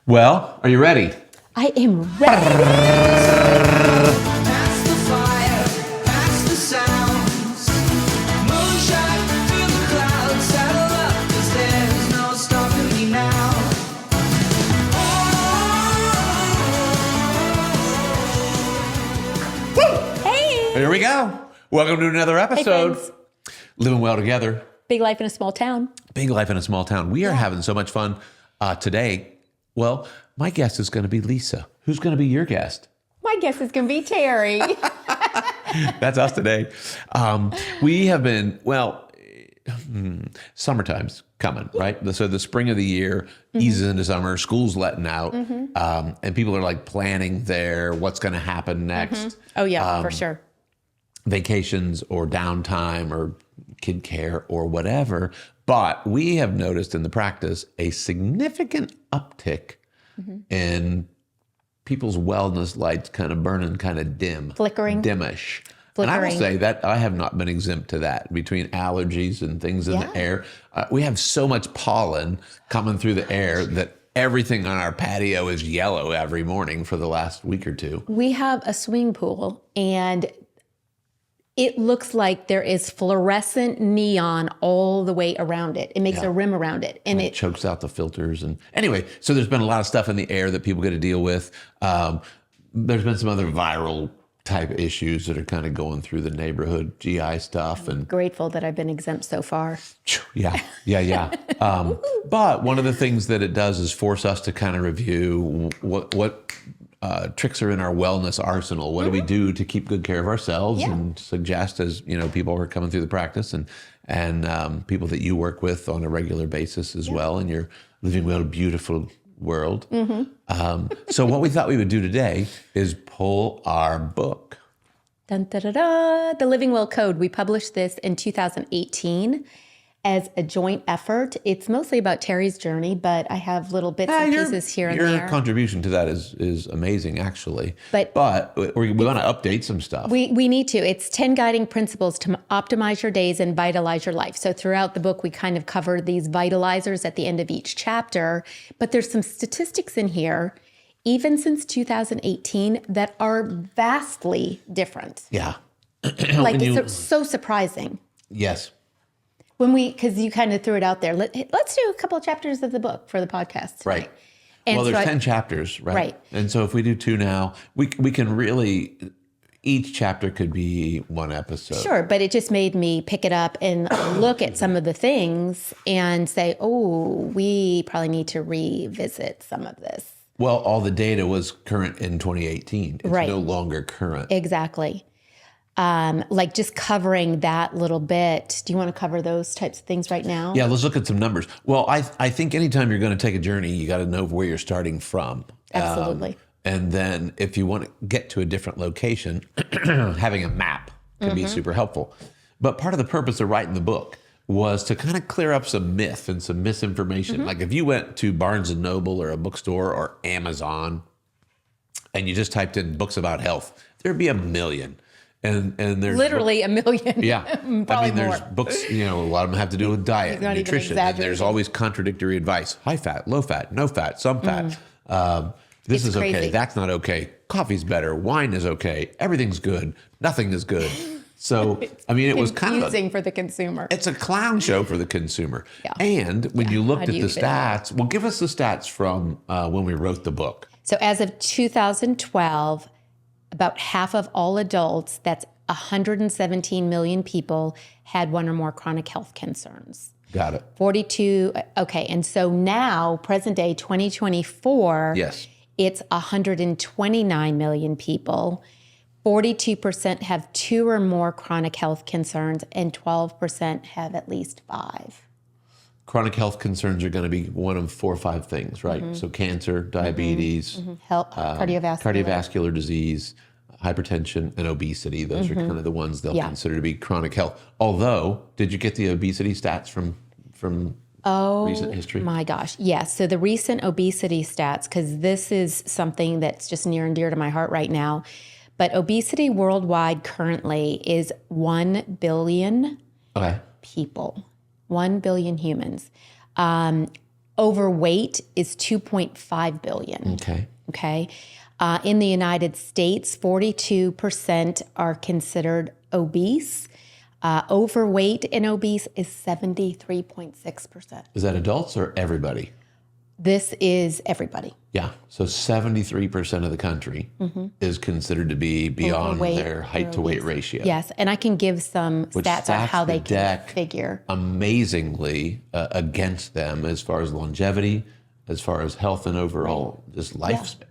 Well, are you ready? I am ready. Past the fire, past the sounds. Moonshine through the clouds. Saddle up, 'cause there's no stopping me now. Hey. Here we go. Welcome to another episode. friends. Living well together. Big life in a small town. Big life in a small town. We are having so much fun today. Well, my guest is going to be Lisa. Who's going to be your guest? My guess is going to be Terry. That's us today. We have been, summertime's coming, right? So the spring of the year eases into summer, school's letting out, and people are like planning what's going to happen next. Oh, yeah, for sure. Vacations or downtime or kid care or whatever. But we have noticed in the practice a significant uptick in people's wellness lights kind of burning kind of dim. Flickering. Dimish. And I will say that I have not been exempt to that between allergies and things in the air. We have so much pollen coming through the air that everything on our patio is yellow every morning for the last week or two. We have a swimming pool, and it looks like there is fluorescent neon all the way around it. It makes a rim around it. And It chokes out the filters. And anyway, so there's been a lot of stuff in the air that people get to deal with. There's been some other viral type issues that are kind of going through the neighborhood, GI stuff. And grateful that I've been exempt so far. yeah. But one of the things that it does is force us to kind of review what tricks are in our wellness arsenal. What do we do to keep good care of ourselves and suggest as, people are coming through the practice and people that you work with on a regular basis as well in your living well, beautiful world. So what we thought we would do today is pull our book. Dun, da, da, da. The Living Well Code. We published this in 2018 as a joint effort. It's mostly about Terry's journey, but I have little bits and pieces here and there. Your contribution to that is amazing, actually. But we want to update some stuff. We need to. It's 10 guiding principles to optimize your days and vitalize your life. So throughout the book, we kind of cover these vitalizers at the end of each chapter. But there's some statistics in here, even since 2018, that are vastly different. Yeah. Like it's so surprising. Yes. Because you kind of threw it out there. Let's do a couple of chapters of the book for the podcast tonight. Right. And well, there's so 10 chapters, right? Right. And so if we do 2 now, we can really, each chapter could be 1 episode. Sure, but it just made me pick it up and look at some of the things and say, oh, we probably need to revisit some of this. Well, all the data was current in 2018. It's no longer current. Exactly. Like just covering that little bit. Do you want to cover those types of things right now? Yeah, let's look at some numbers. Well, I think anytime you're going to take a journey, you got to know where you're starting from. Absolutely. And then if you want to get to a different location, having a map can be super helpful. But part of the purpose of writing the book was to kind of clear up some myth and some misinformation. Like if you went to Barnes & Noble or a bookstore or Amazon and you just typed in books about health, there'd be a million. And there's literally a million. Yeah. Probably there's more. books, a lot of them have to do with diet Not and even nutrition. And there's exaggerating. always contradictory advice. High fat, low fat, no fat, some fat. This It's is okay. crazy. That's not okay. Coffee's better. Wine is okay. Everything's good. Nothing is good. So, it was kind of confusing for the consumer. it's a clown show for the consumer. Yeah. And when you looked How at do the you fit in? stats, well, give us the stats from when we wrote the book. So as of 2012, about half of all adults, that's 117 million people, had one or more chronic health concerns. Got it. 42, okay. And so now, present day 2024, Yes. it's 129 million people. 42% have 2 or more chronic health concerns, and 12% have at least 5. Chronic health concerns are going to be one of 4 or 5 things, right? So cancer, diabetes, cardiovascular disease, hypertension, and obesity. Those are kind of the ones they'll consider to be chronic health. Although, did you get the obesity stats from recent history? My gosh, yes. So the recent obesity stats, because this is something that's just near and dear to my heart right now, but obesity worldwide currently is 1 billion people, 1 billion humans. Overweight is 2.5 billion. Okay. Okay. In the United States, 42% are considered obese. Overweight and obese is 73.6%. Is that adults or everybody? This is everybody. Yeah. So 73% of the country is considered to be beyond Overweight their height to weight ratio. Yes. And I can give some Which stats on how they stacks the can deck figure. amazingly against them as far as longevity, as far as health and overall just lifespan.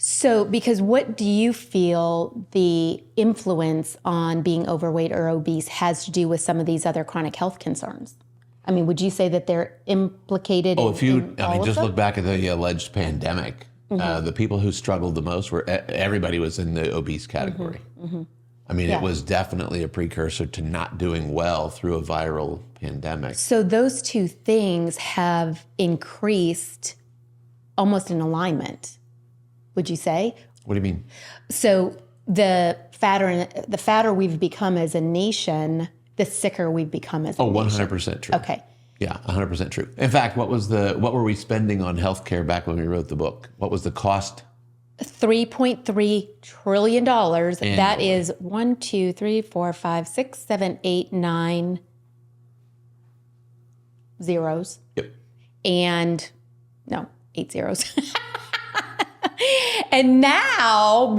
So, because what do you feel the influence on being overweight or obese has to do with some of these other chronic health concerns? I mean, would you say that they're implicated Oh, in if you, in all of just them? look back at the alleged pandemic, the people who struggled the most were everybody was in the obese category. I mean, it was definitely a precursor to not doing well through a viral pandemic. So those two things have increased almost in alignment, would you say? What do you mean? So the fatter we've become as a nation, the sicker we've become as a Oh, nation. 100% true. Okay. Yeah, 100% true. In fact, what were we spending on healthcare back when we wrote the book? What was the cost? $3.3 trillion. That is 1, 2, 3, 4, 5, 6, 7, 8, 9 zeros. Yep. And no, 8 zeros. And now,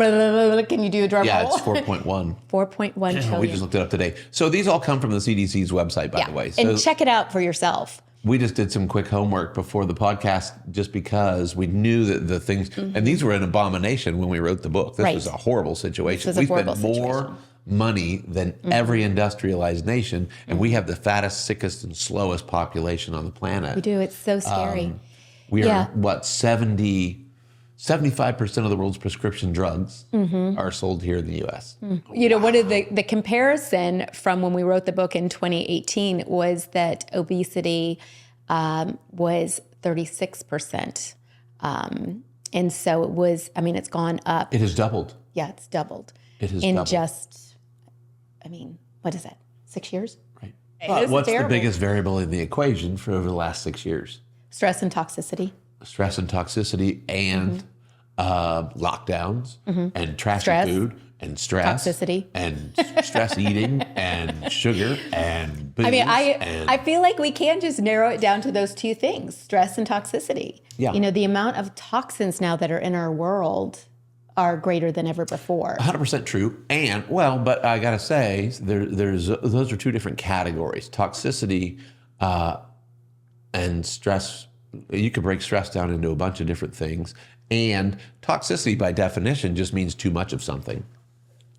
can you do a drum Yeah, roll? it's 4.1. 4.1 trillion. We just looked it up today. So these all come from the CDC's website, by the way. So And check it out for yourself. we just did some quick homework before the podcast just because we knew that the things, and these were an abomination when we wrote the book. This Right. was a horrible situation. This was a We horrible spent more situation. money than every industrialized nation, and we have the fattest, sickest, and slowest population on the planet. We do. It's so scary. We Yeah. are, 75% of the world's prescription drugs are sold here in the U.S. You know, one of the comparison from when we wrote the book in 2018 was that obesity was 36%. And so it was, I mean, it's gone up. It has doubled. Yeah, it's doubled. It has in doubled. just, I mean, what is that? 6 years? Right. It But is what's terrible. the biggest variable in the equation for over the last 6 years? Stress and toxicity. Stress and toxicity and lockdowns and trashy Stress. food and stress. Toxicity. And stress eating and sugar and booze. I mean, and I feel like we can just narrow it down to those two things, stress and toxicity. Yeah. You know, the amount of toxins now that are in our world are greater than ever before. 100% true. And, well, but I got to say, those are two different categories. Toxicity and stress, you could break stress down into a bunch of different things. And toxicity, by definition, just means too much of something.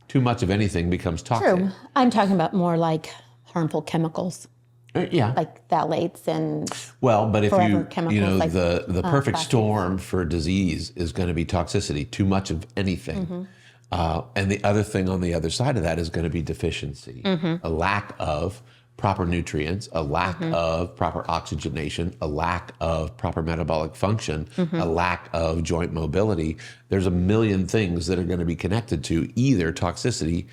Too much of anything becomes toxic. True. I'm talking about more like harmful chemicals, Yeah. like phthalates and Well, but if forever you chemicals like, the perfect plastics. storm for disease is going to be toxicity, too much of anything. And the other thing on the other side of that is going to be deficiency, a lack of proper nutrients, a lack of proper oxygenation, a lack of proper metabolic function, a lack of joint mobility. There's a million things that are going to be connected to either toxicity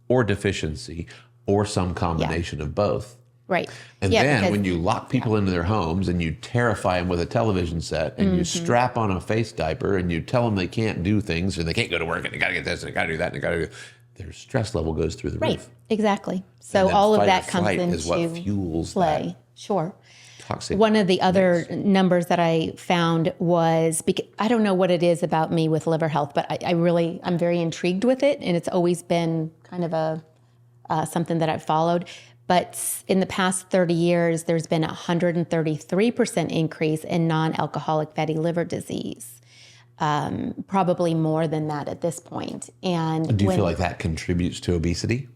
or deficiency or some combination of both. right. And Yeah, then because- when you lock people into their homes and you terrify them with a television set and you strap on a face diaper and you tell them they can't do things or they can't go to work and they got to get this and they got to do that and they got to do, their stress level goes through the right, roof. exactly. And So then all of fight or that comes flight into is what fuels play. that Sure. toxic. One of the other numbers that I found was, I don't know what it is about me with liver health, but I'm very intrigued with it. And it's always been kind of something that I've followed. But in the past 30 years, there's been a 133% increase in non-alcoholic fatty liver disease. Probably more than that at this point. And Do you feel like that contributes to obesity?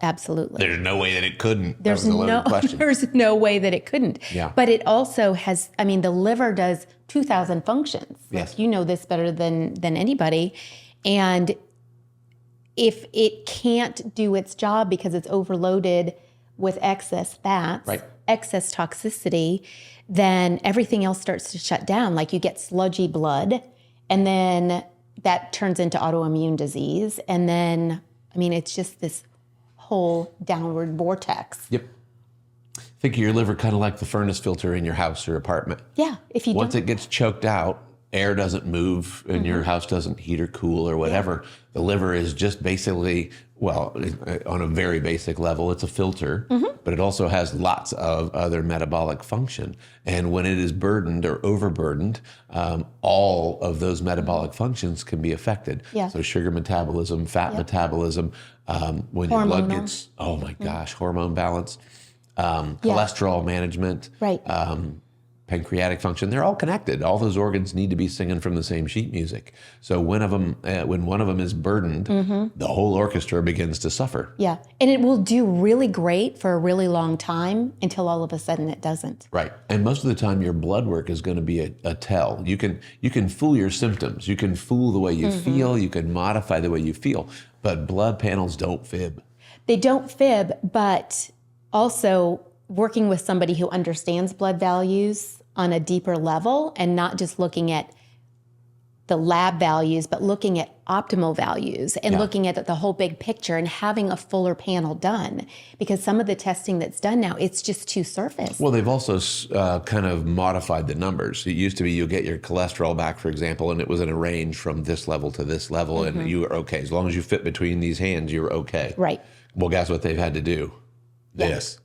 Absolutely. There's no way that it couldn't. There's that was a loaded question. there's no way that it couldn't. Yeah. But it also has, I mean, the liver does 2,000 functions. Yes. Like, you know this better than anybody. And if it can't do its job because it's overloaded with excess fats, Right. excess toxicity, then everything else starts to shut down. Like you get sludgy blood, and then that turns into autoimmune disease. And then, I mean, it's just this whole downward vortex. Yep. Think of your liver kind of like the furnace filter in your house or apartment. Yeah. If you Once don't, it gets choked out, air doesn't move and your house doesn't heat or cool or whatever. The liver is just basically, well, on a very basic level, it's a filter, but it also has lots of other metabolic function. And when it is burdened or overburdened, all of those metabolic functions can be affected. Yeah. So sugar metabolism, fat metabolism, when your blood Hormonal. gets, oh my gosh, hormone balance, cholesterol management, Right. Pancreatic function, they're all connected. All those organs need to be singing from the same sheet music. So when one of them is burdened, the whole orchestra begins to suffer. Yeah. And it will do really great for a really long time until all of a sudden it doesn't. Right. And most of the time your blood work is going to be a tell. You can fool your symptoms. You can fool the way you feel. You can modify the way you feel. But blood panels don't fib. They don't fib, but also working with somebody who understands blood values on a deeper level and not just looking at the lab values, but looking at optimal values and looking at the whole big picture and having a fuller panel done. Because some of the testing that's done now, it's just too surface. Well, they've also kind of modified the numbers. It used to be you get your cholesterol back, for example, and it was in a range from this level to this level, and you were okay. As long as you fit between these hands, you were okay. Right. Well, guess what they've had to do? This.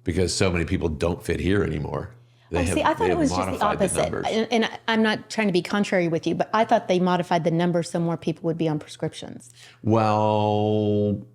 Because so many people don't fit here anymore. I thought it was just the opposite. And I'm not trying to be contrary with you, but I thought they modified the numbers so more people would be on prescriptions. Well,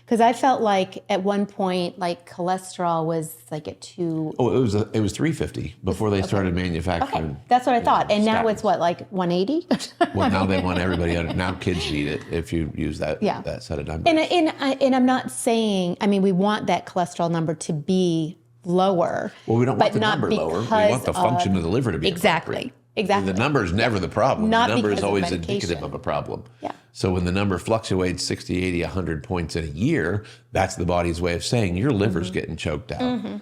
because I felt like at one point, like cholesterol was like at 2. oh, it was 350 before they started manufacturing. Okay, that's what I thought. And now statins. it's what, like 180? Well, now they want everybody. Now kids eat it if you use that set of numbers. And I'm not saying, I mean, we want that cholesterol number to be lower. Well, we don't want but the not number lower. We because want the function of the liver to be Exactly. appropriate. Exactly. The number is never the problem. Not the number is because of always medication. indicative of a problem. Yeah. So when the number fluctuates 60, 80, 100 points in a year, that's the body's way of saying your liver's getting choked out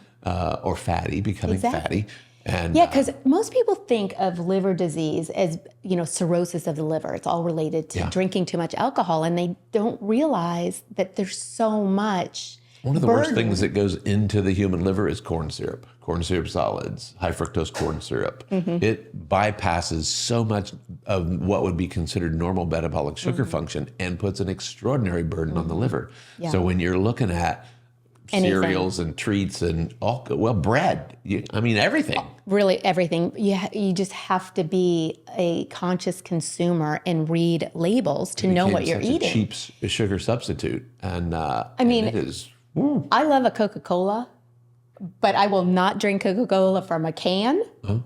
or fatty, becoming fatty. And Yeah, because most people think of liver disease as, cirrhosis of the liver. It's all related to drinking too much alcohol, and they don't realize that there's so much. one of the worst things that goes into the human liver is corn syrup solids, high fructose corn syrup. It bypasses so much of what would be considered normal metabolic sugar function and puts an extraordinary burden on the liver. Yeah. So when you're looking at cereals and treats and bread, everything. Really, everything. You just have to be a conscious consumer and read labels to know what you're eating. A cheap sugar substitute, and it is. I love a Coca-Cola, but I will not drink Coca-Cola from a can,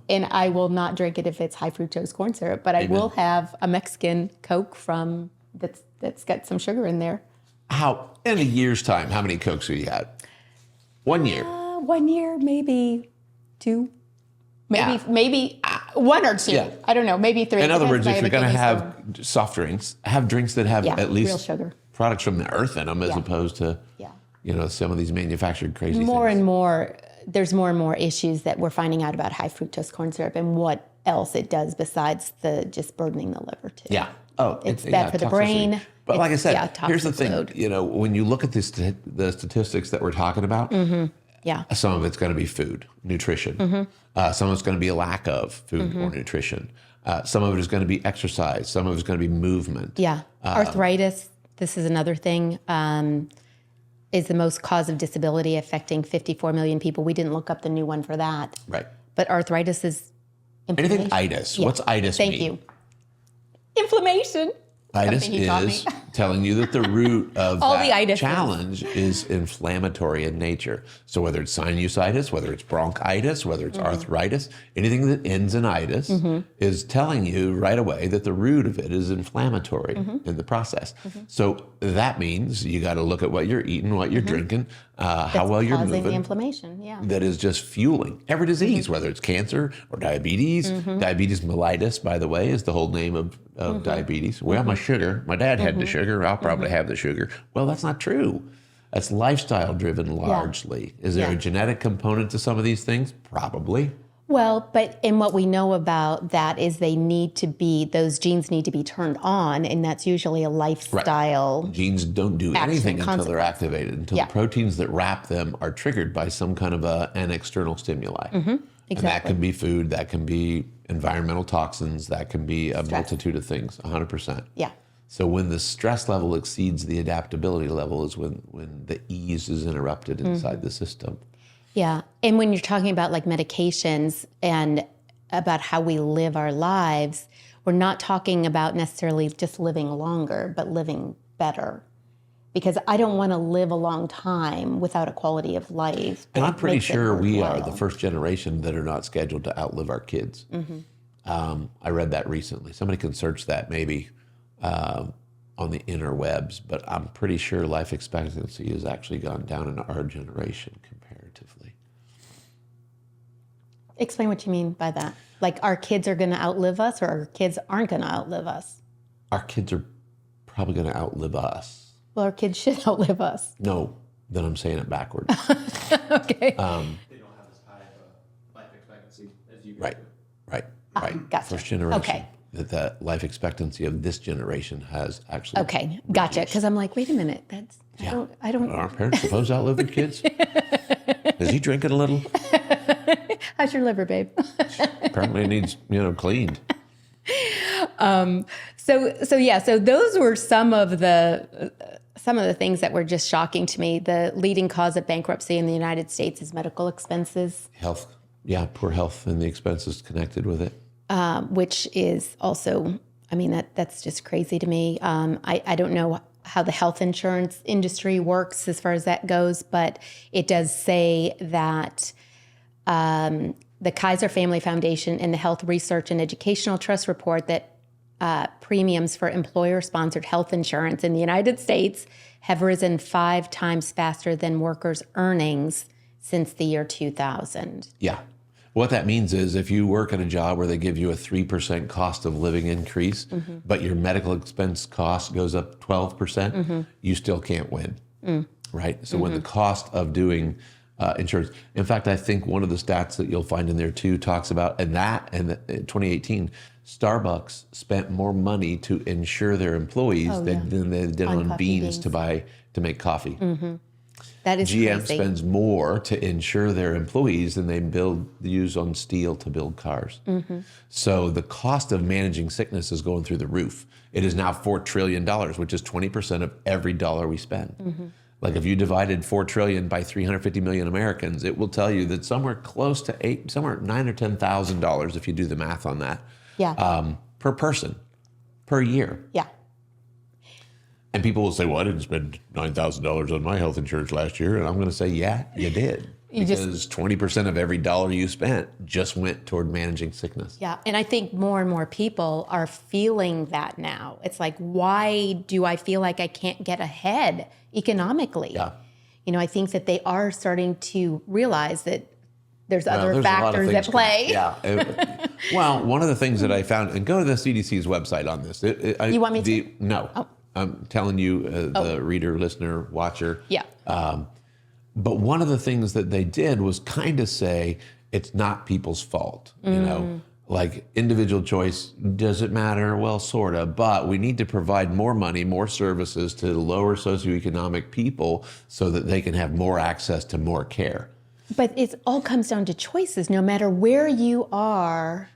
and I will not drink it if it's high fructose corn syrup. But I will have a Mexican Coke that's got some sugar in there. How in a year's time? How many Cokes have you had? 1 year. 1 year, maybe 2, maybe 1 or 2. Yeah. I don't know, maybe 3. In other words, Depends if if I you're going to have a kidney have soft drinks, have drinks that have at least real sugar. products from the earth in them, as opposed to some of these manufactured crazy things. There's more and more issues that we're finding out about high fructose corn syrup and what else it does besides the just burdening the liver too. Yeah. Oh, it's bad for the toxicity. brain. But like I said, here's the toxic thing. load. When you look at the statistics that we're talking about, some of it's going to be food, nutrition. Some of it's going to be a lack of food or nutrition. Some of it is going to be exercise. Some of it is going to be movement. Yeah. Arthritis, this is another thing, is the most cause of disability affecting 54 million people. We didn't look up the new one for that. Right. But arthritis is inflammation. Anything itis. Yeah. What's itis mean? Thank you. Inflammation. Itis Something he taught me. is telling you that the root of All the that itises. challenge is inflammatory in nature. So whether it's sinusitis, whether it's bronchitis, whether it's arthritis, anything that ends in itis is telling you right away that the root of it is inflammatory in the process. So that means you got to look at what you're eating, what you're drinking, how well you're causing moving. the inflammation, yeah. That is just fueling every disease, whether it's cancer or diabetes. Diabetes mellitus, by the way, is the whole name of diabetes. Well, my sugar, my dad had the sugar, I'll probably have the sugar. Well, that's not true. That's lifestyle driven largely. Is there a genetic component to some of these things? Probably. Well, and what we know about that is those genes need to be turned on, and that's usually a lifestyle. Genes don't do anything until they're consequence. activated, until Yeah. the proteins that wrap them are triggered by some kind of an external stimuli. And that can be food, that can be environmental toxins, that can be a multitude of things, 100%. Yeah. So when the stress level exceeds the adaptability level is when the ease is interrupted inside the system. Yeah. And when you're talking about like medications and about how we live our lives, we're not talking about necessarily just living longer, but living better. Because I don't want to live a long time without a quality of life. And I'm pretty makes it sure we are worthwhile. the first generation that are not scheduled to outlive our kids. I read that recently. Somebody can search that maybe on the interwebs, but I'm pretty sure life expectancy has actually gone down in our generation comparatively. Explain what you mean by that. Like our kids are going to outlive us, or our kids aren't going to outlive us? Our kids are probably going to outlive us. Well, our kids should outlive us. No, then I'm saying it backwards. Okay. They don't have as high of a life expectancy as you guys Right. Gotcha. First generation. Okay. That the life expectancy of this generation has actually. Okay. Gotcha. Because I'm like, wait a minute. I don't. Are our parents supposed to outlive their kids? Is he drinking a little? How's your liver, babe? Apparently it needs, cleaned. So those were some of the things that were just shocking to me. The leading cause of bankruptcy in the United States is medical expenses, Health. Yeah, poor health and the expenses connected with it. which is also, I mean, that's just crazy to me. I don't know how the health insurance industry works as far as that goes, but it does say that the Kaiser Family Foundation and the Health Research and Educational Trust report that premiums for employer-sponsored health insurance in the United States have risen 5 times faster than workers' earnings since the year 2000. Yeah. What that means is if you work at a job where they give you a 3% cost of living increase, but your medical expense cost goes up 12%, you still can't win, right? So when the cost of doing insurance, in fact, I think one of the stats that you'll find in there too talks about, and in 2018, Starbucks spent more money to insure their employees than they did on beans to make coffee. That is GM crazy. spends more to insure their employees than they use on steel to build cars. So the cost of managing sickness is going through the roof. It is now $4 trillion, which is 20% of every dollar we spend. Like if you divided $4 trillion by 350 million Americans, it will tell you that somewhere close to $9,000 or $10,000 if you do the math on that. Per person, per year. Yeah. And people will say, well, I didn't spend $9,000 on my health insurance last year. And I'm going to say, yeah, you did. Because 20% of every dollar you spent just went toward managing sickness. Yeah. And I think more and more people are feeling that now. It's like, why do I feel like I can't get ahead economically? Yeah. I think that they are starting to realize that there's other There's a lot of factors at things play. Yeah. Well, one of the things that I found, and go to the CDC's website on this. You want me to? No. Oh. I'm telling you, the reader, listener, watcher. Yeah. But one of the things that they did was kind of say it's not people's fault. Like individual choice, does it matter? Well, sort of, but we need to provide more money, more services to lower socioeconomic people so that they can have more access to more care. But it all comes down to choices, no matter where you are,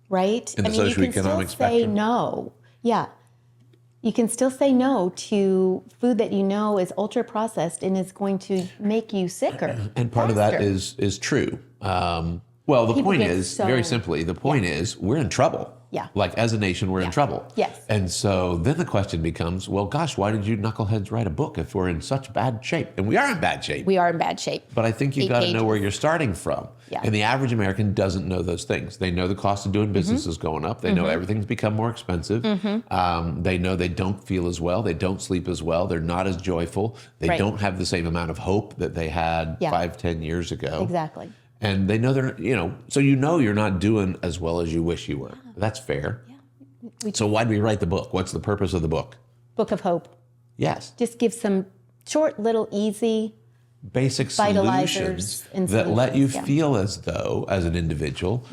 right? In the you can still socioeconomic say spectrum. no. Yeah. You can still say no to food that you know is ultra processed and is going to make you sicker. And part of that faster. is true. Well, the People point get is, so- very simply, the point is we're in trouble. Yeah. Like as a nation, we're in trouble. Yes. And so then the question becomes, well, gosh, why did you knuckleheads write a book if we're in such bad shape? And we are in bad shape. We are in bad shape. But I think you've 8 got to know pages. where you're starting from. Yeah. And the average American doesn't know those things. They know the cost of doing business is going up. They know everything's become more expensive. They know they don't feel as well. They don't sleep as well. They're not as joyful. They Right. don't have the same amount of hope that they had Yeah. 5-10 years ago. Exactly. And they know so you're not doing as well as you wish you were. That's fair. So why'd we write the book? What's the purpose of the book? Book of Hope. Yes. Just give some short, little, easy basic Vitalizers solutions and that let you solutions, yeah. feel as though, as an individual,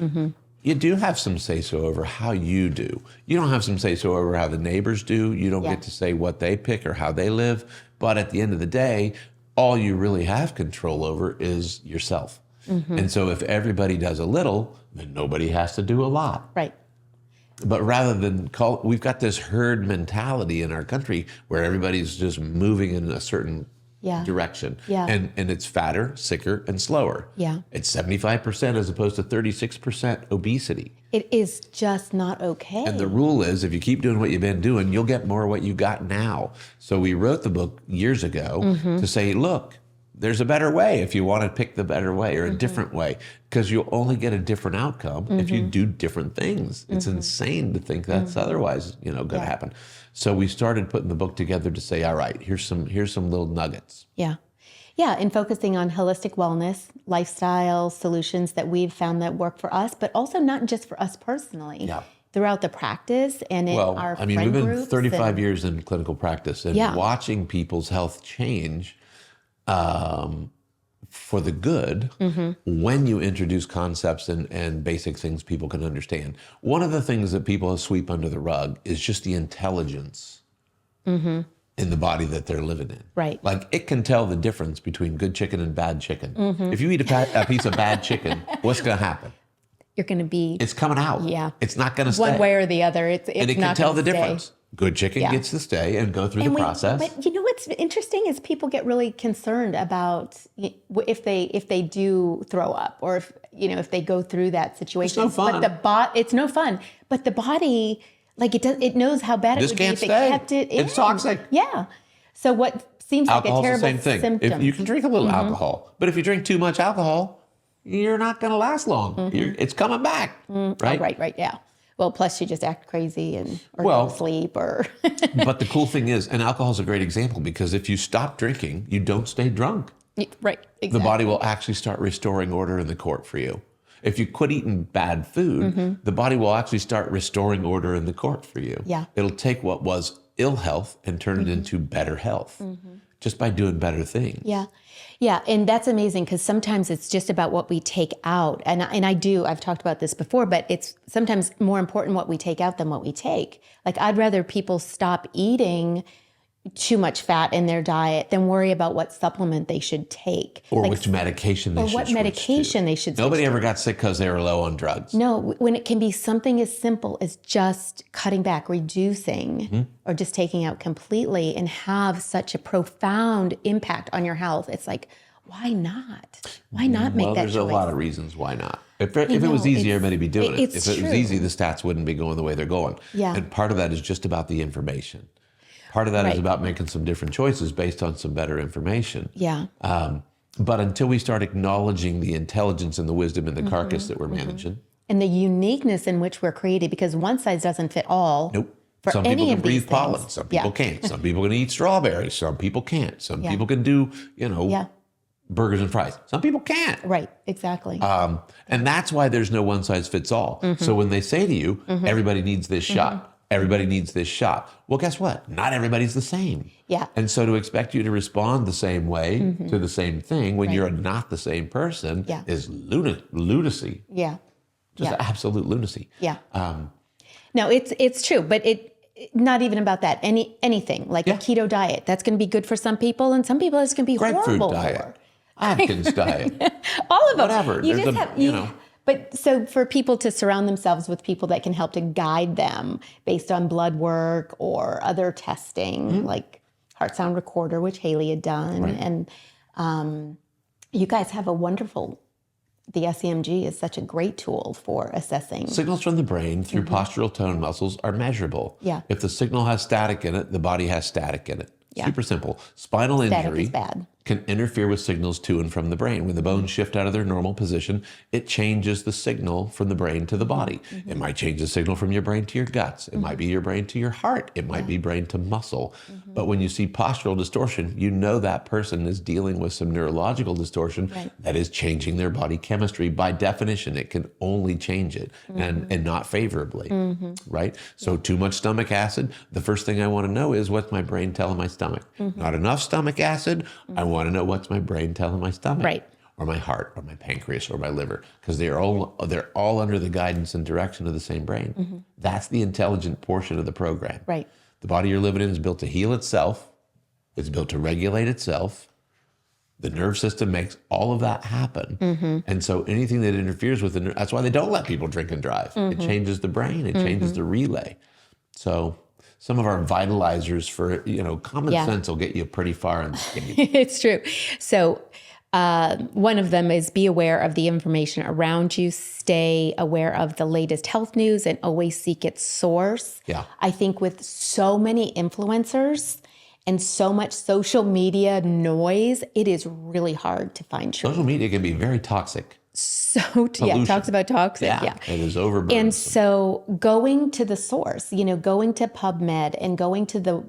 you do have some say-so over how you do. You don't have some say-so over how the neighbors do. You don't Yeah. get to say what they pick or how they live. But at the end of the day, all you really have control over is yourself. And so if everybody does a little, then nobody has to do a lot. Right. But rather than we've got this herd mentality in our country where everybody's just moving in a certain Yeah. direction. Yeah. And it's fatter, sicker, and slower. Yeah. It's 75% as opposed to 36% obesity. It is just not okay. And the rule is if you keep doing what you've been doing, you'll get more of what you got now. So we wrote the book years ago to say, look, there's a better way if you want to pick the better way or a different way, because you'll only get a different outcome if you do different things. It's insane to think that's otherwise, going to happen. So we started putting the book together to say, all right, here's some little nuggets. Yeah. Yeah. And focusing on holistic wellness, lifestyle solutions that we've found that work for us, but also not just for us personally. Yeah. Throughout the practice and in our friend we've been groups 35 years in clinical practice and Yeah. watching people's health change for the good when you introduce concepts and basic things people can understand. One of the things that people sweep under the rug is just the intelligence in the body that they're living in. Right. Like it can tell the difference between good chicken and bad chicken. If you eat a piece of bad chicken, what's going to happen? You're going to be It's coming out. Yeah. It's not going to stay. one way or the other. It's and it not can tell gonna the stay. difference. Good chicken Yeah. gets to stay and go through the process. But you know what's interesting is people get really concerned about if they do throw up or if they go through that situation. no fun. But it's no fun. But the body, it knows how bad This it would be can't if stay. it kept it in. It's toxic. Yeah. So what seems Alcohol's like a the terrible same thing. symptom. If you can drink a little alcohol, but if you drink too much alcohol, you're not going to last long. It's coming back, right? Oh, right, yeah. Well, plus you just act crazy or Well, don't sleep or But the cool thing is, and alcohol is a great example because if you stop drinking, you don't stay drunk. right. Exactly. The body will actually start restoring order in the court for you. If you quit eating bad food, the body will actually start restoring order in the court for you. Yeah. It'll take what was ill health and turn it into better health just by doing better things. Yeah. Yeah. And that's amazing because sometimes it's just about what we take out. And I've talked about this before, but it's sometimes more important what we take out than what we take. Like I'd rather people stop eating too much fat in their diet than worry about what supplement they should take. Or Like, which medication they or should what switch medication to. they should Nobody switch ever got sick because they were low on drugs. No, when it can be something as simple as just cutting back, reducing, or just taking out completely and have such a profound impact on your health. It's like, why not? Why not make Well, that there's choice? a lot of reasons why not. If it was know, easy, it's- everybody would be doing it. it's If it was true. easy, the stats wouldn't be going the way they're going. Yeah. And part of that is just about the information. Part of that is Right. about making some different choices based on some better information. Yeah. But until we start acknowledging the intelligence and the wisdom in the carcass that we're managing, And the uniqueness in which we're created, because one size doesn't fit all. nope. For Some any people can of these breathe pollen. things. Some people Yeah. can't. Some people can eat strawberries. Some people can't. Some Yeah. people can do, Yeah. burgers and fries. Some people can't. Right. Exactly. And that's why there's no one size fits all. So when they say to you, everybody needs this shot, everybody needs this shot. Well, guess what? Not everybody's the same. Yeah. And so to expect you to respond the same way to the same thing when you're not the same person Yeah. is lunacy. yeah. Just Yeah. absolute lunacy. Yeah. No, it's true, but not even about that. Anything like Yeah. a keto diet, that's going to be good for some people, and some people it's going to be Grapefruit horrible diet. for. Atkins diet. All of them. Whatever. You There's just a- have, you know. But so for people to surround themselves with people that can help to guide them based on blood work or other testing, like heart sound recorder, which Haley had done, and you guys have a wonderful. The SEMG is such a great tool for assessing. Signals from the brain through postural tone muscles are measurable. Yeah. If the signal has static in it, the body has static in it. Yeah. Super simple. Spinal Static injury is bad. can interfere with signals to and from the brain. When the bones shift out of their normal position, it changes the signal from the brain to the body. It might change the signal from your brain to your guts. It might be your brain to your heart. It might be brain to muscle. But when you see postural distortion, you know that person is dealing with some neurological distortion that is changing their body chemistry. By definition, it can only change it and not favorably, right? So too much stomach acid, the first thing I want to know is what's my brain telling my stomach? Not enough stomach acid, I want want to know what's my brain telling my stomach, Right. or my heart, or my pancreas, or my liver, because they're all under the guidance and direction of the same brain. That's the intelligent portion of the program. Right. The body you're living in is built to heal itself. It's built to regulate itself. The nerve system makes all of that happen. And so anything that interferes with that's why they don't let people drink and drive. It changes the brain. It changes the relay. So some of our vitalizers for, common sense will get you pretty far in the game. It's true. So one of them is be aware of the information around you, stay aware of the latest health news, and always seek its source. Yeah. I think with so many influencers and so much social media noise, it is really hard to find truth. Social media can be very toxic. So, Pollution. talks about toxic. Yeah. It is overburdened. And so going to the source, going to PubMed and going to the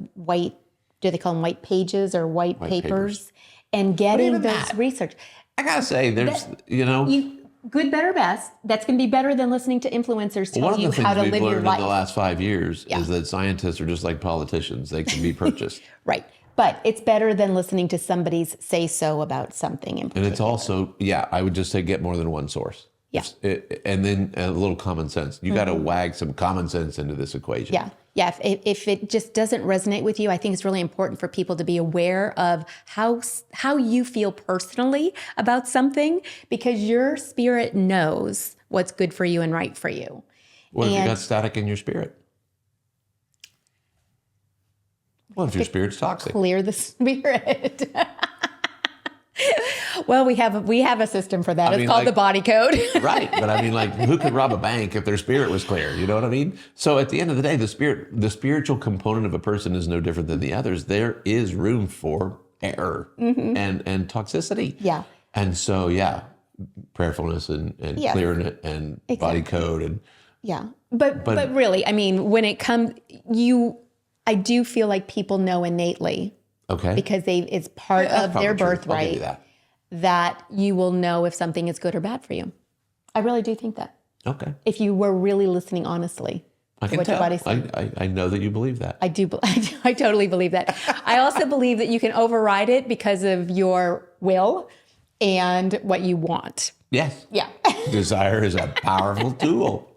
do they call them white pages or white papers, and getting even those that. research. I gotta say, there's, Good, better, best. That's going to be better than listening to influencers one tell of you the how things to we've live your learned life. in the last 5 years is that scientists are just like politicians. They can be purchased. Right. But it's better than listening to somebody's say-so about something in And particular. it's also, I would just say get more than one source. Yeah. And then a little common sense. You got to wag some common sense into this equation. Yeah. Yeah. If it just doesn't resonate with you, I think it's really important for people to be aware of how you feel personally about something, because your spirit knows what's good for you and right for you. What if you got static in your spirit? What if your spirit's toxic? Clear the spirit. Well, we have a system for that. It's called the body code. Right. But I mean, who could rob a bank if their spirit was clear? You know what I mean? So at the end of the day, the spiritual component of a person is no different than the others. There is room for error and toxicity. Yeah. And so, prayerfulness and Yes. clearing it and body code. And Yeah. But really, I mean, when it comes, I do feel like people know innately, okay. because it's part That's of their probably true. I'll give birthright you that. that you will know if something is good or bad for you. I really do think that. Okay. If you were really listening honestly I to can what tell. your body's saying. I know that you believe that. I do. I totally believe that. I also believe that you can override it because of your will and what you want. Yes. Yeah. Desire is a powerful tool.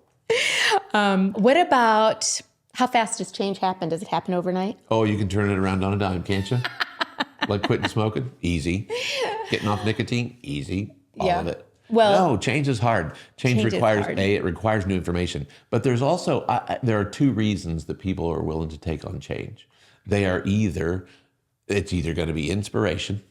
What about how fast does change happen? Does it happen overnight? Oh, you can turn it around on a dime, can't you? Like quitting smoking? Easy. Getting off nicotine? Easy. All of it. Well, no, change is hard. Change is requires, hard. it requires new information. But there's also, there are two reasons that people are willing to take on change. They are it's either going to be inspiration.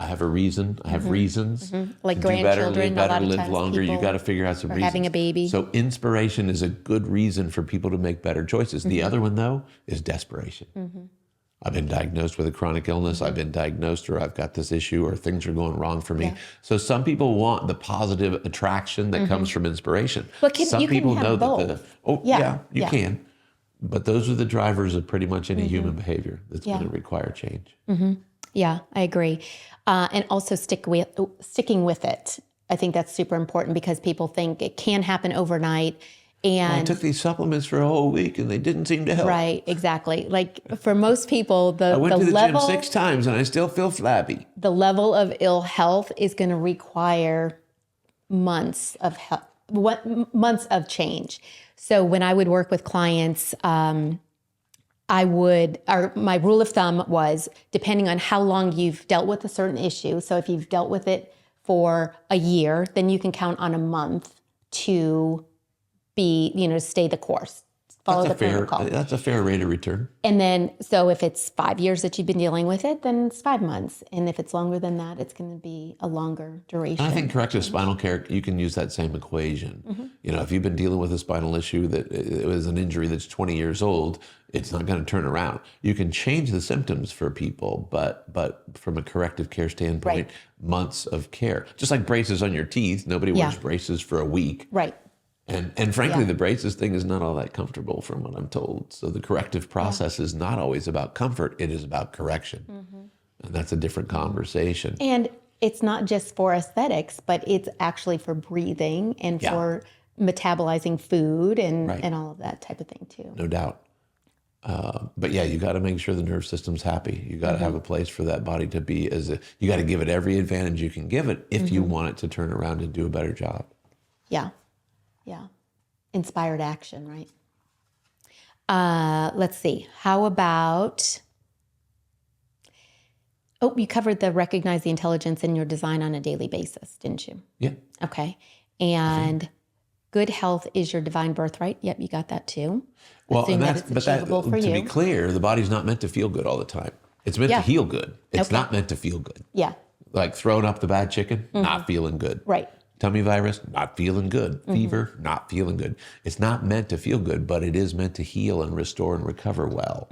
I have a reason. I have reasons. Like to do better, live grandchildren, a better, lot of live times longer. You people got to figure out some are reasons. having a baby. So inspiration is a good reason for people to make better choices. The other one, though, is desperation. I've been diagnosed with a chronic illness. I've been diagnosed, or I've got this issue, or things are going wrong for me. Yeah. So some people want the positive attraction that comes from inspiration. But some you can people have know both. that you Yeah. can. But those are the drivers of pretty much any human behavior that's going to require change. Yeah, I agree. And also sticking with it. I think that's super important because people think it can happen overnight. I And took these supplements for a whole week and they didn't seem to help. right, exactly. Like for most people, I went to the level gym 6 times and I still feel flabby. the level of ill health is going to require months of months of change. So when I would work with clients, my rule of thumb was, depending on how long you've dealt with a certain issue. So if you've dealt with it for a year, then you can count on a month to stay the course, follow the protocol. That's a fair rate of return. And then, so if it's 5 years that you've been dealing with it, then it's 5 months. And if it's longer than that, it's going to be a longer duration. And I think corrective spinal care, you can use that same equation. If you've been dealing with a spinal issue that it was an injury that's 20 years old, it's not going to turn around. You can change the symptoms for people, but from a corrective care standpoint, months of care. Just like braces on your teeth, nobody wears braces for a week. Right. And frankly, the braces thing is not all that comfortable from what I'm told. So the corrective process is not always about comfort. It is about correction. And that's a different conversation. And it's not just for aesthetics, but it's actually for breathing and for metabolizing food and all of that type of thing too. No doubt. But yeah, you got to make sure the nerve system's happy. You got to have a place for that body to be you got to give it every advantage you can give it if you want it to turn around and do a better job. Yeah. Yeah. Inspired action, right? Let's see. How about, you covered the recognize the intelligence in your design on a daily basis, didn't you? Yeah. Okay. And good health is your divine birthright. Yep, you got that too. Well, Assume that it's achievable for to you. be clear, the body's not meant to feel good all the time. It's meant to heal good. It's Okay. not meant to feel good. Yeah. Like throwing up the bad chicken, not feeling good. Right. Tummy virus, not feeling good. Fever, not feeling good. It's not meant to feel good, but it is meant to heal and restore and recover well.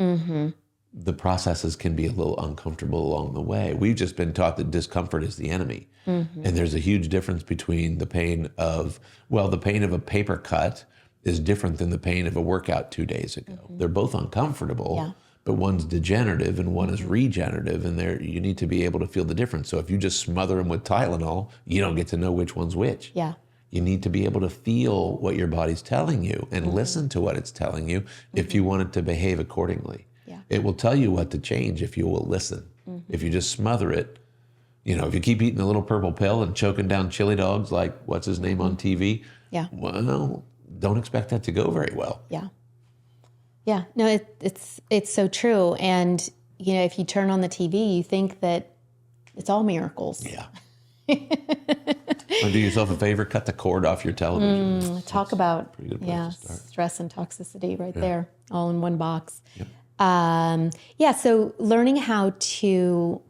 The processes can be a little uncomfortable along the way. We've just been taught that discomfort is the enemy. And there's a huge difference between the pain of a paper cut is different than the pain of a workout 2 days ago. They're both uncomfortable, but one's degenerative and one is regenerative, and you need to be able to feel the difference. So if you just smother them with Tylenol, you don't get to know which one's which. Yeah. You need to be able to feel what your body's telling you and listen to what it's telling you if you want it to behave accordingly. Yeah. It will tell you what to change if you will listen. If you just smother it, if you keep eating a little purple pill and choking down chili dogs like what's his name on TV, Yeah. well, don't expect that to go very well. Yeah. Yeah. No, it's so true. And, if you turn on the TV, you think that it's all miracles. Yeah. Do yourself a favor, cut the cord off your television. Talk about, pretty good place to start. stress and toxicity right there, all in one box. Yep. So learning how to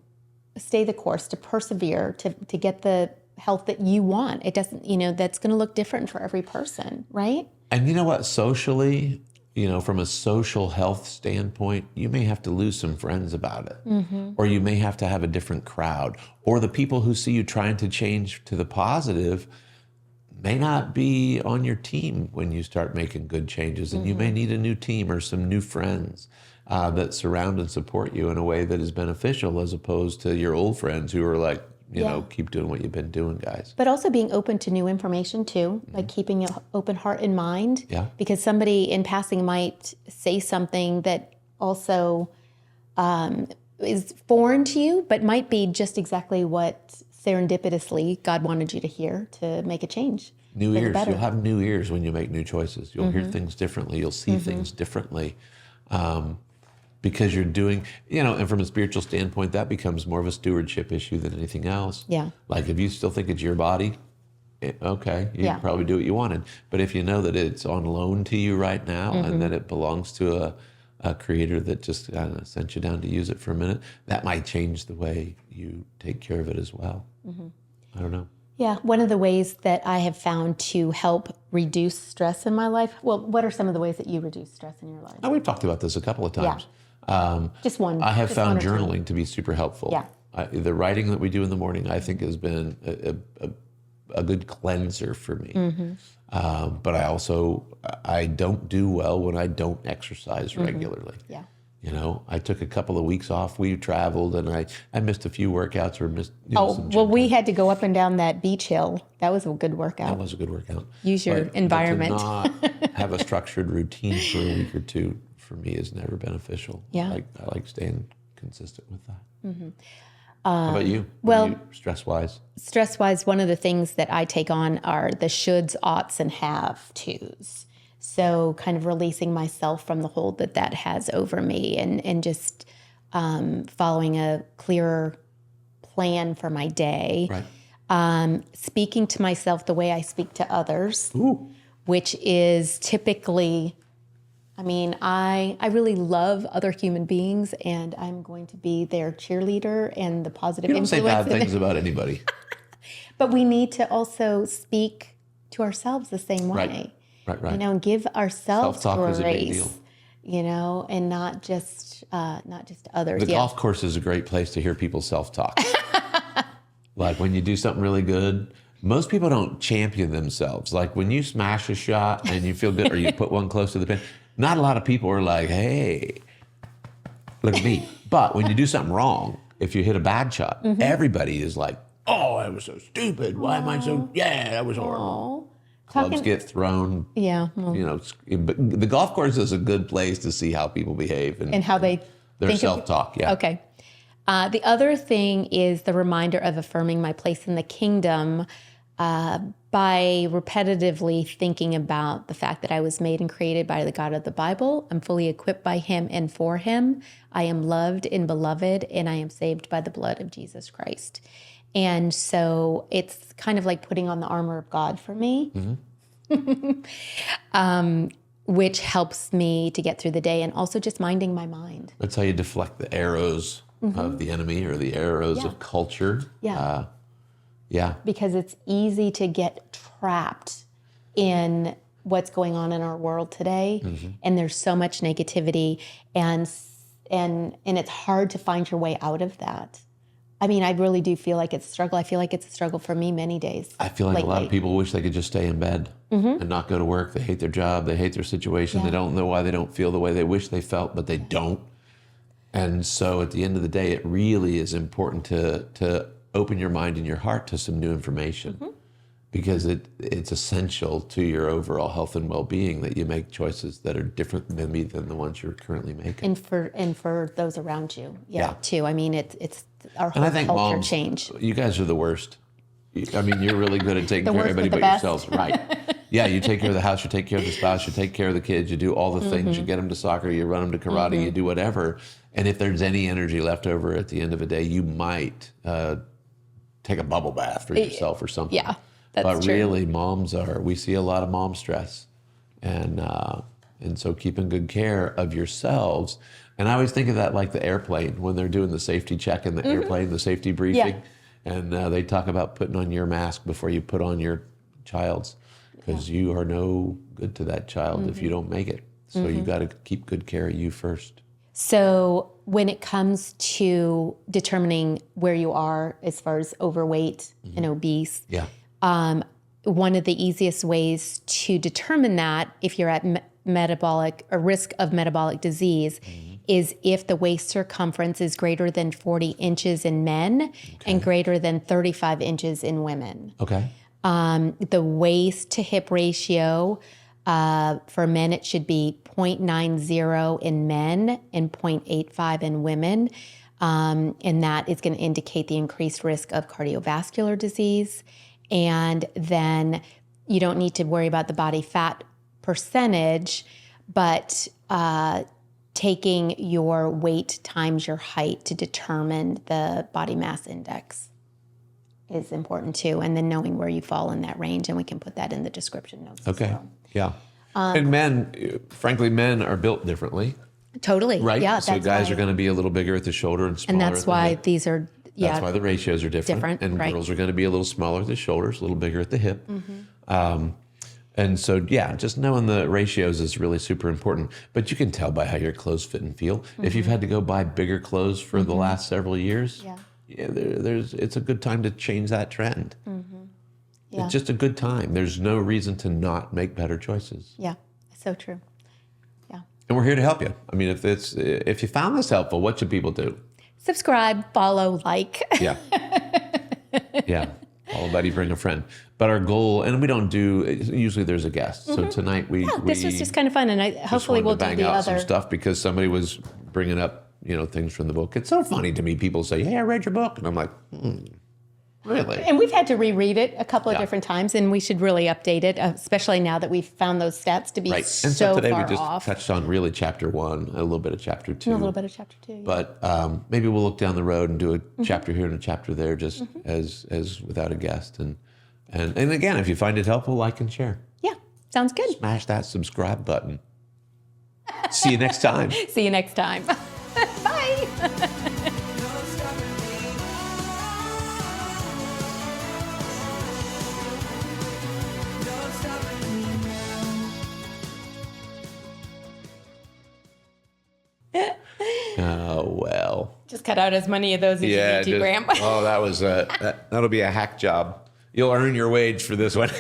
stay the course, to persevere, to get the health that you want. It doesn't, that's going to look different for every person, right? And you know what? Socially, from a social health standpoint, you may have to lose some friends about it. Or you may have to have a different crowd. Or the people who see you trying to change to the positive may not be on your team when you start making good changes. And you may need a new team or some new friends that surround and support you in a way that is beneficial, as opposed to your old friends who are like, keep doing what you've been doing, guys. But also being open to new information too, like keeping an open heart and mind. Yeah. Because somebody in passing might say something that also is foreign to you, but might be just exactly what serendipitously God wanted you to hear to make a change. New for the ears. better. You'll have new ears when you make new choices. You'll hear things differently. You'll see things differently. Because you're doing, and from a spiritual standpoint, that becomes more of a stewardship issue than anything else. Yeah. Like if you still think it's your body, okay, you can probably do what you wanted. But if you know that it's on loan to you right now and that it belongs to a creator that just kind of sent you down to use it for a minute, that might change the way you take care of it as well. I don't know. Yeah, one of the ways that I have found to help reduce stress in my life. Well, what are some of the ways that you reduce stress in your life? Oh, we've talked about this a couple of times. Just one. I have just found one or two. journaling to be super helpful. Yeah. The writing that we do in the morning, I think, has been a good cleanser for me. But I don't do well when I don't exercise regularly. Yeah. I took a couple of weeks off. We traveled, and I missed a few workouts or missed. Some gym we time. had to go up and down that beach hill. That was a good workout. That was a good workout. Use your environment. But to not have a structured routine for a week or two for me is never beneficial. Yeah. I like staying consistent with that. How about you? Stress-wise? Stress-wise, one of the things that I take on are the shoulds, oughts, and have-tos. So kind of releasing myself from the hold that has over me and just following a clearer plan for my day. Right. Speaking to myself the way I speak to others, which is typically, I really love other human beings, and I'm going to be their cheerleader and the positive You don't say influence. bad things about anybody. But we need to also speak to ourselves the same way. Right. And give ourselves Self-talk is a big grace. deal. And not just others. The golf course is a great place to hear people self-talk. Like when you do something really good, most people don't champion themselves. Like when you smash a shot and you feel good, or you put one close to the pin, not a lot of people are like, hey, look at me. But when you do something wrong, if you hit a bad shot, everybody is like, oh, that was so stupid. Why am I so, that was horrible. Clubs get thrown. Yeah. Well, But the golf course is a good place to see how people behave and how they their think of- self-talk. Yeah. Okay. The other thing is the reminder of affirming my place in the kingdom by repetitively thinking about the fact that I was made and created by the God of the Bible. I'm fully equipped by him and for him. I am loved and beloved, and I am saved by the blood of Jesus Christ. And so it's kind of like putting on the armor of God for me, which helps me to get through the day, and also just minding my mind. That's how you deflect the arrows of the enemy or the arrows of culture. Yeah. Yeah. Because it's easy to get trapped in what's going on in our world today, and there's so much negativity, and it's hard to find your way out of that. I mean, I really do feel like it's a struggle. I feel like it's a struggle for me many days. I feel like a lot of people wish they could just stay in bed and not go to work. They hate their job. They hate their situation. They don't know why they don't feel the way they wish they felt, but they don't. And so at the end of the day, it really is important to open your mind and your heart to some new information because it's essential to your overall health and well-being that you make choices that are different maybe than the ones you're currently making. And for those around you, too. I mean, it's our whole And I think culture moms, change. you guys are the worst. I mean, you're really good at taking care of worst everybody but but the yourselves. Right. Yeah, you take care of the house, you take care of the spouse, you take care of the kids, you do all the things, you get them to soccer, you run them to karate, you do whatever. And if there's any energy left over at the end of the day, you might take a bubble bath for yourself or something. Yeah, that's true. Really, we see a lot of mom stress. And so keeping good care of yourselves. And I always think of that like the airplane when they're doing the safety check in the airplane, the safety briefing. And they talk about putting on your mask before you put on your child's because you are no good to that child if you don't make it. So you got to keep good care of you first. So when it comes to determining where you are as far as overweight and obese, one of the easiest ways to determine that if you're at metabolic or risk of metabolic disease is if the waist circumference is greater than 40 inches in men and greater than 35 inches in women. Okay. The waist to hip ratio, for men, it should be 0.90 in men and 0.85 in women. And that is going to indicate the increased risk of cardiovascular disease. And then you don't need to worry about the body fat percentage, but taking your weight times your height to determine the body mass index is important too. And then knowing where you fall in that range, and we can put that in the description notes. Okay. As well. Yeah. And men are built differently. Totally. Right? Yeah. So guys are going to be a little bigger at the shoulder and smaller and that's at the why hip. these are, That's why the ratios are different. And right. girls are going to be a little smaller at the shoulders, a little bigger at the hip. And so, just knowing the ratios is really super important. But you can tell by how your clothes fit and feel. If you've had to go buy bigger clothes for the last several years, it's a good time to change that trend. Yeah. It's just a good time. There's no reason to not make better choices. Yeah. So true. Yeah. And we're here to help you. I mean, if you found this helpful, what should people do? Subscribe, follow, like. Yeah. Yeah. Follow a buddy, bring a friend. But our goal, and we don't do, usually there's a guest. So tonight This was just kind of fun. And hopefully we'll do bang the out other some stuff because somebody was bringing up, things from the book. It's so funny to me. People say, "Hey, I read your book." And I'm like, really? And we've had to reread it a couple of different times, and we should really update it, especially now that we've found those stats to be Right. so And so today far we just off. touched on really chapter 1, a little bit of chapter 2. A little bit of chapter 2. Yeah. But maybe we'll look down the road and do a chapter here and a chapter there just as without a guest. And again, if you find it helpful, like and share. Yeah. Sounds good. Smash that subscribe button. See you next time. See you next time. Bye. Oh, well. Just cut out as many of those as you need to, Graham. Oh, that was that'll be a hack job. You'll earn your wage for this one.